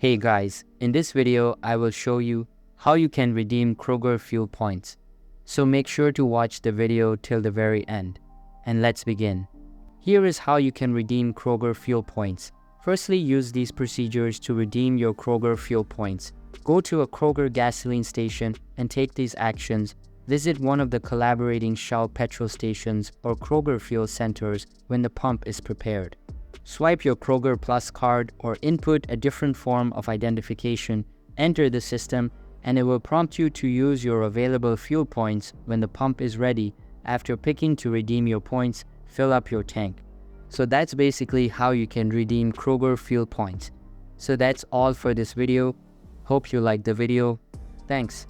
Hey guys, in this video I will show you how you can redeem Kroger Fuel Points. So make sure to watch the video till the very end. And let's begin. Here is how you can redeem Kroger Fuel Points. Firstly, use these procedures to redeem your Kroger Fuel Points. Go to a Kroger gasoline station and take these actions. Visit one of the collaborating Shell petrol stations or Kroger fuel centers when the pump is prepared. Swipe your Kroger Plus card or input a different form of identification, enter the system, and it will prompt you to use your available fuel points when the pump is ready. After picking to redeem your points, fill up your tank. So that's basically how you can redeem Kroger Fuel Points. So that's all for this video. Hope you liked the video. Thanks.